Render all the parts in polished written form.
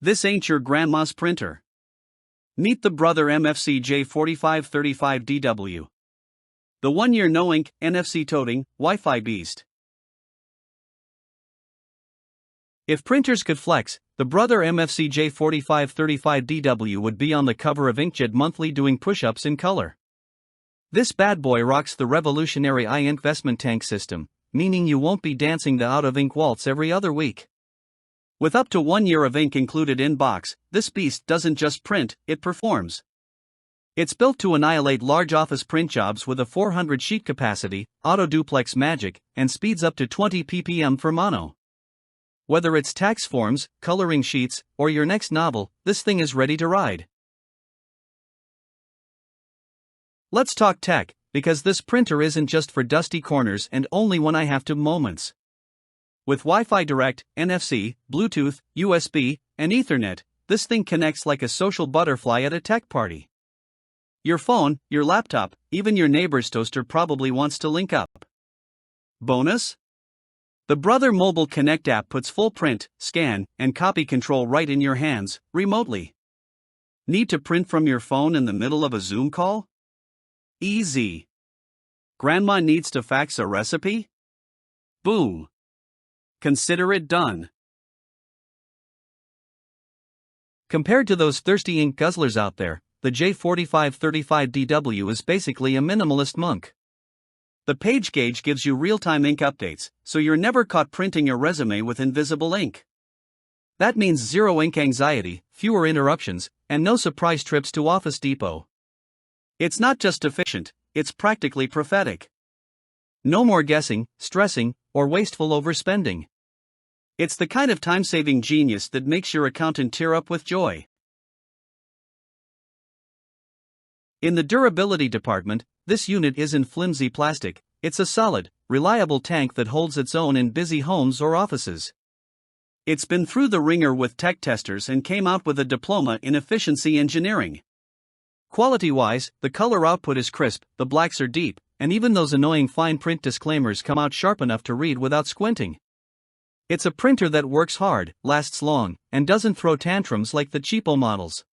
This ain't your grandma's printer. Meet the Brother MFC-J4535DW. The one-year no-ink, NFC-Toting, Wi-Fi beast. If printers could flex, the Brother MFC-J4535DW would be on the cover of Inkjet Monthly doing push-ups in color. This bad boy rocks the revolutionary INKvestment Tank System, meaning you won't be dancing the out-of-ink waltz every other week. With up to 1 year of ink included in box, this beast doesn't just print, it performs. It's built to annihilate large office print jobs with a 400 sheet capacity, auto-duplex magic, and speeds up to 20 ppm for mono. Whether it's tax forms, coloring sheets, or your next novel, this thing is ready to ride. Let's talk tech, because this printer isn't just for dusty corners and only when I have to moments. With Wi-Fi Direct, NFC, Bluetooth, USB, and Ethernet, this thing connects like a social butterfly at a tech party. Your phone, your laptop, even your neighbor's toaster probably wants to link up. Bonus? The Brother Mobile Connect app puts full print, scan, and copy control right in your hands, remotely. Need to print from your phone in the middle of a Zoom call? Easy. Grandma needs to fax a recipe? Boom. Consider it done. Compared to those thirsty ink guzzlers out there, the J4535DW is basically a minimalist monk. The page gauge gives you real-time ink updates, so you're never caught printing your resume with invisible ink. That means zero ink anxiety, fewer interruptions, and no surprise trips to Office Depot. It's not just efficient, it's practically prophetic. No more guessing, stressing, or wasteful overspending. It's the kind of time-saving genius that makes your accountant tear up with joy. In the durability department, this unit isn't flimsy plastic, it's a solid, reliable tank that holds its own in busy homes or offices. It's been through the ringer with tech testers and came out with a diploma in efficiency engineering. Quality-wise, the color output is crisp, the blacks are deep, and even those annoying fine print disclaimers come out sharp enough to read without squinting. It's a printer that works hard, lasts long, and doesn't throw tantrums like the cheapo models.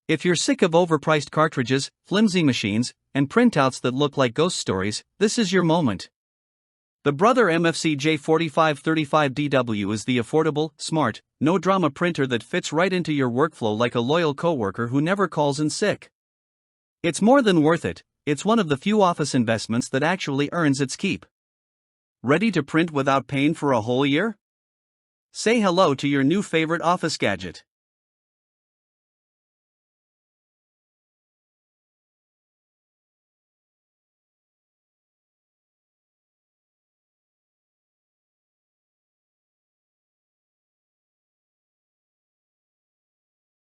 If you're sick of overpriced cartridges, flimsy machines, and printouts that look like ghost stories, this is your moment. The Brother MFC-J4535DW is the affordable, smart, no-drama printer that fits right into your workflow like a loyal coworker who never calls in sick. It's more than worth it, it's one of the few office investments that actually earns its keep. Ready to print without pain for a whole year? Say hello to your new favorite office gadget.